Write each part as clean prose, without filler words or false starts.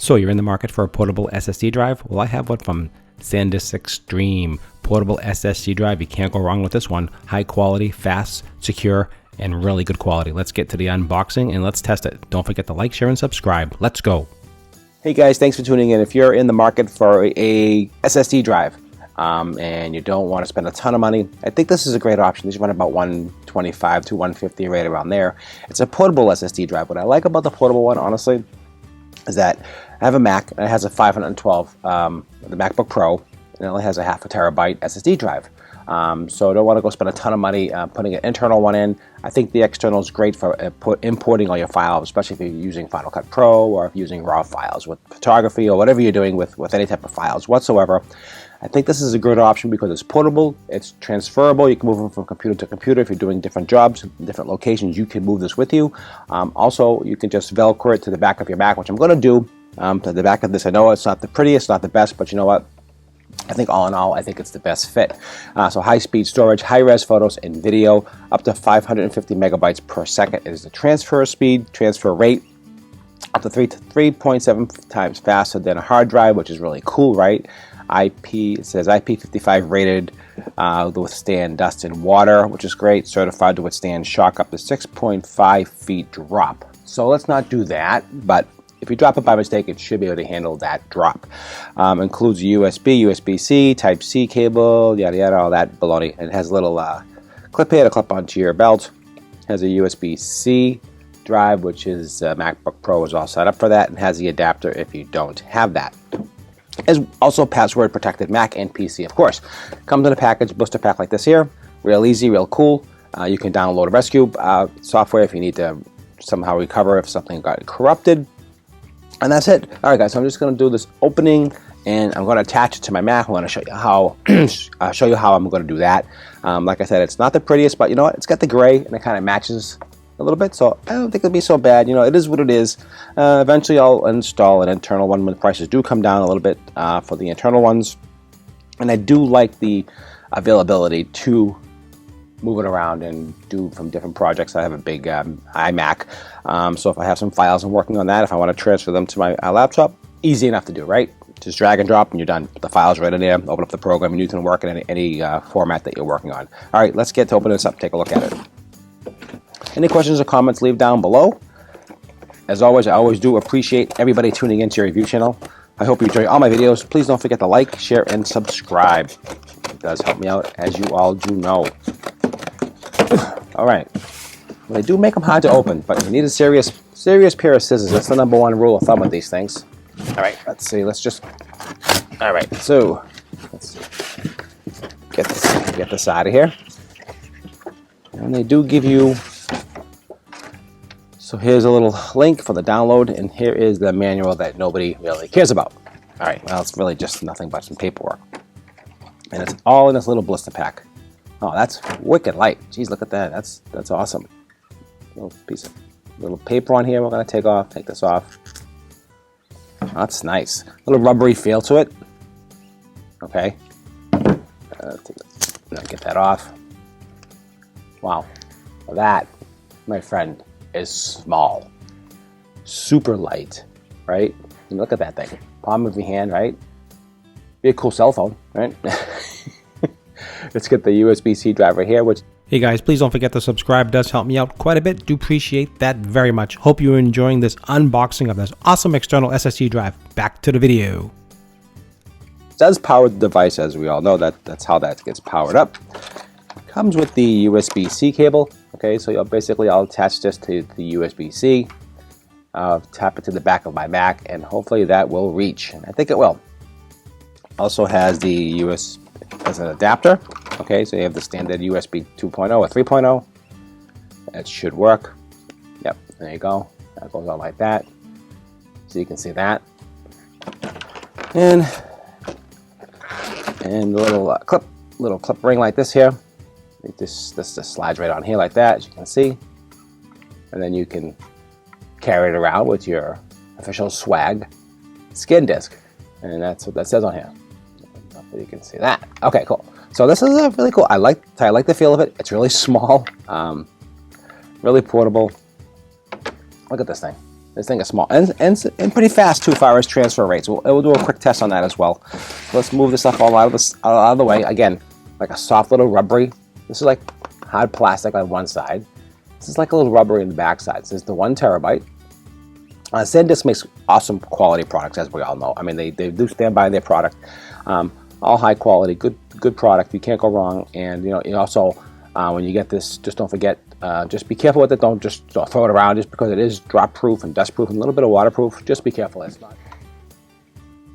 So you're in the market for a portable SSD drive? Well, I have one from SanDisk Extreme. Portable SSD drive. You can't go wrong with this one. High quality, fast, secure, and really good quality. Let's get to the unboxing and let's test it. Don't forget to like, share, and subscribe. Let's go. Hey guys, thanks for tuning in. If you're in the market for a SSD drive and you don't want to spend a ton of money, I think this is a great option. These run about $125 to $150, right around there. It's a portable SSD drive. What I like about the portable one, honestly, is that I have a Mac and it has a 512, the MacBook Pro, and it only has a half a terabyte SSD drive. So I don't want to go spend a ton of money putting an internal one in. I think the external is great for importing all your files, especially if you're using Final Cut Pro or if you're using RAW files with photography or whatever you're doing with any type of files whatsoever. I think this is a good option because it's portable, it's transferable. You can move them from computer to computer. If you're doing different jobs, different locations, you can move this with you. Also, you can just Velcro it to the back of your Mac, which I'm going to do. To the back of this, I know it's not the prettiest, not the best, but you know what? I think all in all, I think it's the best fit. So high-speed storage, high-res photos and video, up to 550 megabytes per second is the transfer speed, transfer rate, up to 3.7 times faster than a hard drive, which is really cool, right? It says IP55 rated to withstand dust and water, which is great. Certified to withstand shock up to 6.5 feet drop. So let's not do that, but if you drop it by mistake, it should be able to handle that drop. Includes USB, USB-C, Type-C cable, yada yada, all that baloney. And it has a little clip here to clip onto your belt. It has a USB-C drive, which is MacBook Pro is all set up for that, and has the adapter if you don't have that. Is also password protected Mac and PC, of course. Comes in a package, blister pack like this here. Real easy, real cool. You can download a rescue software if you need to somehow recover if something got corrupted. And that's it. All right, guys. So I'm just going to do this opening, and I'm going to attach it to my Mac. I'm going to show you how. I'm going to do that. Like I said, it's not the prettiest, but you know what? It's got the gray, and it kind of matches a little bit. So I don't think it'll be so bad. You know, it is what it is. Eventually, I'll install an internal one when the prices do come down a little bit for the internal ones. And I do like the availability to move it around and do from different projects. I have a big iMac, so if I have some files I'm working on that, if I want to transfer them to my laptop, easy enough to do, right? Just drag and drop and you're done. The file's right in there, open up the program, and you can work in any format that you're working on. All right, let's get to open this up, take a look at it. Any questions or comments, leave down below. As always, I always do appreciate everybody tuning into your review channel. I hope you enjoy all my videos. Please don't forget to like, share, and subscribe. It does help me out, as you all do know. All right, well, they do make them hard to open, but you need a serious pair of scissors. That's the #1 rule of thumb with these things. All right, let's see. All right, so let's get this out of here. And they do give you. So here's a little link for the download, and here is the manual that nobody really cares about. All right, well, it's really just nothing but some paperwork, and it's all in this little blister pack. Oh, that's wicked light. Jeez, look at that. That's awesome. Little piece of little paper on here. We're gonna take this off. That's nice. Little rubbery feel to it. Okay. Get that off. Wow. That, my friend, is small. Super light, right? And look at that thing. Palm of your hand, right? Be a cool cell phone, right? Let's get the USB-C drive right here, which... Hey guys, please don't forget to subscribe. It does help me out quite a bit. Do appreciate that very much. Hope you're enjoying this unboxing of this awesome external SSD drive. Back to the video. It does power the device, as we all know. That's how that gets powered up. It comes with the USB-C cable. Okay, so I'll attach this to the USB-C. Tap it to the back of my Mac, and hopefully that will reach. And I think it will. Also has the USB as an adapter. Okay, so you have the standard USB 2.0 or 3.0. That should work. Yep, there you go. That goes on like that. So you can see that. And the little clip ring like this here. This just slides right on here like that, as you can see. And then you can carry it around with your official swag SanDisk. And that's what that says on here. You can see that. Okay, cool. So this is really cool. I like the feel of it. It's really small, really portable. Look at this thing. This thing is small and pretty fast too, as far as transfer rates. We'll do a quick test on that as well. So let's move this stuff all out of the way. Again, like a soft little rubbery. This is like hard plastic on one side. This is like a little rubbery on the back side. This is the 1 terabyte. SanDisk makes awesome quality products, as we all know. I mean, they do stand by their product. All high quality, good product. You can't go wrong. And you also, when you get this, just don't forget. Just be careful with it. Don't just throw it around just because it is drop proof and dust proof and a little bit of waterproof. Just be careful. It's not.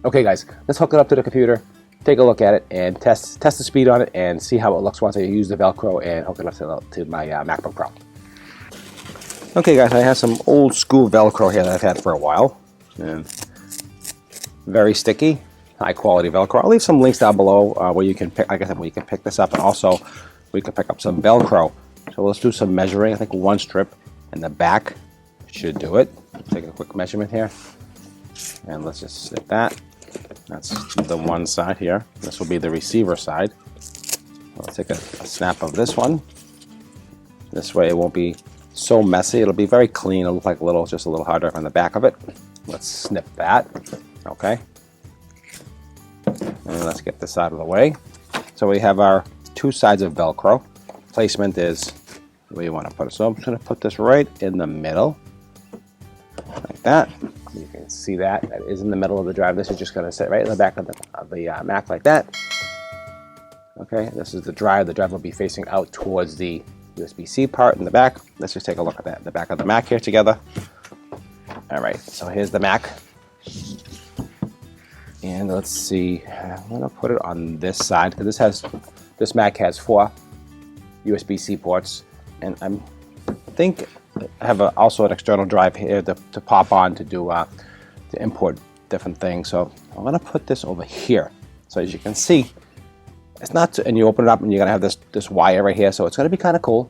Okay, guys, let's hook it up to the computer, take a look at it, and test the speed on it and see how it looks once I use the Velcro and hook it up to my MacBook Pro. Okay, guys, I have some old school Velcro here that I've had for a while, and very sticky, high quality Velcro. I'll leave some links down below where you can pick, like I said, where you can pick this up, and also we can pick up some Velcro. So let's do some measuring. I think 1 strip in the back should do it. Take a quick measurement here, and let's just snip that. That's the one side here. This will be the receiver side. I'll take a snap of this one. This way it won't be so messy. It'll be very clean. It'll look like just a little hard drive on the back of it. Let's snip that. Okay. And let's get this out of the way. So we have our 2 sides of Velcro. Placement is where you want to put it. So I'm just going to put this right in the middle, like that. You can see that is in the middle of the drive. This is just going to sit right in the back of the Mac like that. Okay, this is the drive. The drive will be facing out towards the USB-C part in the back. Let's just take a look at that. The back of the Mac here together. All right, so here's the Mac. And let's see, I'm going to put it on this side because this Mac has 4 USB-C ports, and I think I have also an external drive here to pop on to import different things. So I'm going to put this over here. So as you can see, it's not, and you open it up and you're going to have this wire right here. So it's going to be kind of cool.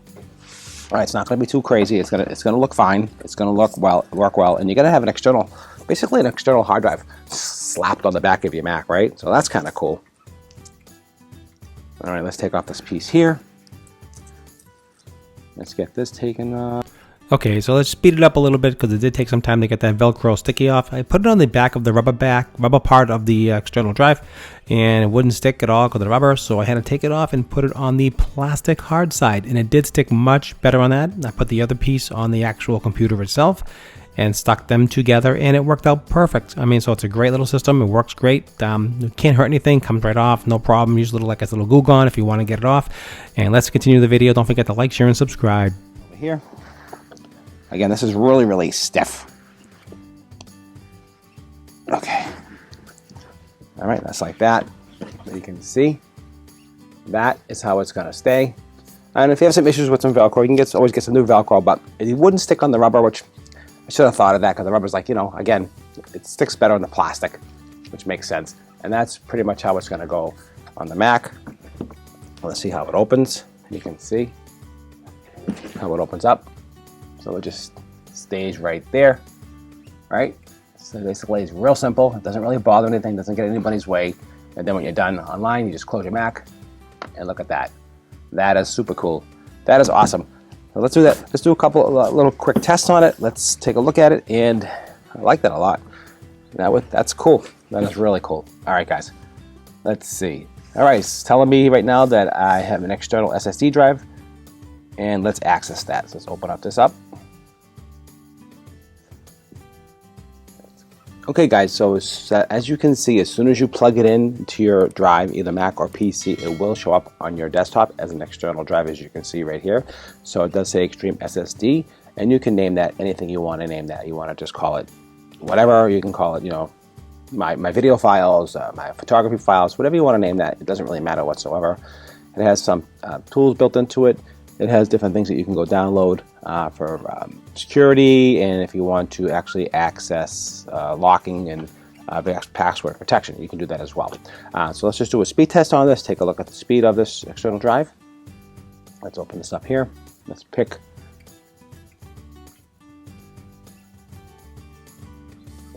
All right, it's not going to be too crazy. It's going to look fine. It's going to work well, and you're going to have an external, basically an external hard drive slapped on the back of your Mac, right? So that's kind of cool. All right, let's take off this piece here. Let's get this taken off. Okay, so let's speed it up a little bit because it did take some time to get that Velcro sticky off. I put it on the back of the rubber part of the external drive, and it wouldn't stick at all because of the rubber, so I had to take it off and put it on the plastic hard side, and it did stick much better on that. I put the other piece on the actual computer itself and stuck them together, and it worked out perfect. I mean, so it's a great little system. It works great. It can't hurt anything. Comes right off, no problem. Use a little glue gun if you want to get it off. And let's continue the video. Don't forget to like, share, and subscribe. Over here. Again, this is really, really stiff. Okay. All right, that's like that. You can see that is how it's going to stay. And if you have some issues with some Velcro, you can always get some new Velcro, but it wouldn't stick on the rubber, which I should have thought of that because the rubber's like, again, it sticks better on the plastic, which makes sense. And that's pretty much how it's going to go on the Mac. Let's see how it opens. You can see how it opens up. So it just stays right there, right? So basically it's real simple. It doesn't really bother anything, doesn't get anybody's way. And then when you're done online, you just close your Mac and look at that. That is super cool. That is awesome. So let's do that. Let's do a couple little quick tests on it. Let's take a look at it, and I like that a lot. That's cool. That is really cool. All right, guys. Let's see. All right, it's telling me right now that I have an external SSD drive, and let's access that. So let's open up this up. Okay, guys, so as you can see, as soon as you plug it in to your drive, either Mac or PC, it will show up on your desktop as an external drive, as you can see right here. So it does say Extreme SSD, and you can name that anything you want to name that. You want to just call it whatever. You can call it, my video files, my photography files, whatever you want to name that. It doesn't really matter whatsoever. It has some tools built into it. It has different things that you can go download for security, and if you want to actually access locking and password protection, you can do that as well. So let's just do a speed test on this, take a look at the speed of this external drive. Let's open this up here. Let's pick.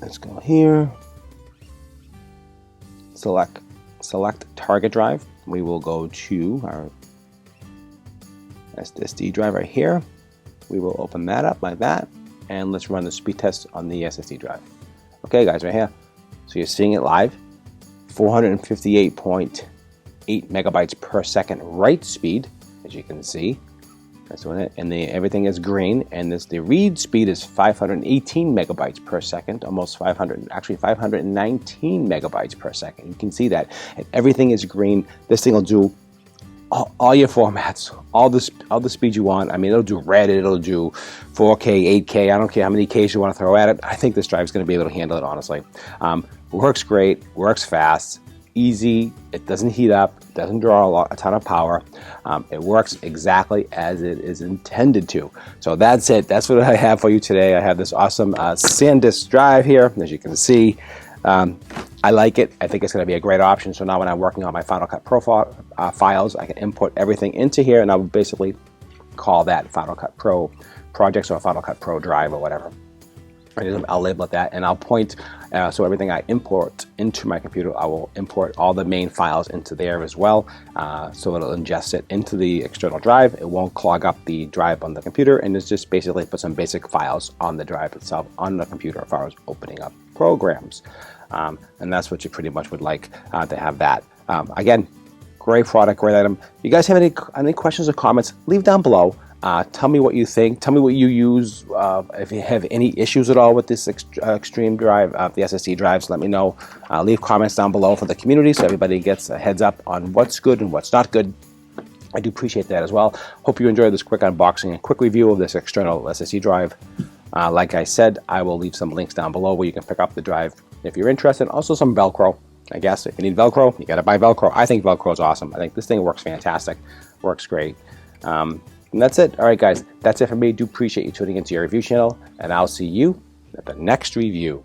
Let's go here. Select target drive. We will go to our SSD drive right here. We will open that up like that. and let's run the speed test on the SSD drive. Okay guys, right here. So you're seeing it live, 458.8 megabytes per second write speed, as you can see. That's when it, and everything is green, and the read speed is 518 megabytes per second, almost 500, actually 519 megabytes per second. You can see that, and everything is green. This thing will do all your formats, all the speed you want. I mean, it'll do red, it'll do 4K, 8K. I don't care how many Ks you want to throw at it. I think this drive is going to be able to handle it, honestly. Works great, works fast, easy. It doesn't heat up, doesn't draw a ton of power. It works exactly as it is intended to. So that's it. That's what I have for you today. I have this awesome SanDisk drive here, as you can see. I like it. I think it's going to be a great option. So now when I'm working on my Final Cut Pro files, I can import everything into here, and I will basically call that Final Cut Pro projects or Final Cut Pro drive or whatever. I'll label it that, and I'll point, so everything I import into my computer, I will import all the main files into there as well, so it'll ingest it into the external drive. It won't clog up the drive on the computer, and it's just basically put some basic files on the drive itself on the computer as far as opening up programs. And that's what you pretty much would like to have that. Again, great product, great item. You guys have any questions or comments, leave down below. Tell me what you think. Tell me what you use. If you have any issues at all with this extreme drive, the SSD drives, let me know. Leave comments down below for the community so everybody gets a heads up on what's good and what's not good. I do appreciate that as well. Hope you enjoyed this quick unboxing and quick review of this external SSD drive. Like I said, I will leave some links down below where you can pick up the drive if you're interested. Also some Velcro. I guess if you need Velcro, you got to buy Velcro. I think Velcro is awesome. I think this thing works fantastic. Works great. And that's it. All right, guys, that's it for me. Do appreciate you tuning into your review channel, and I'll see you at the next review.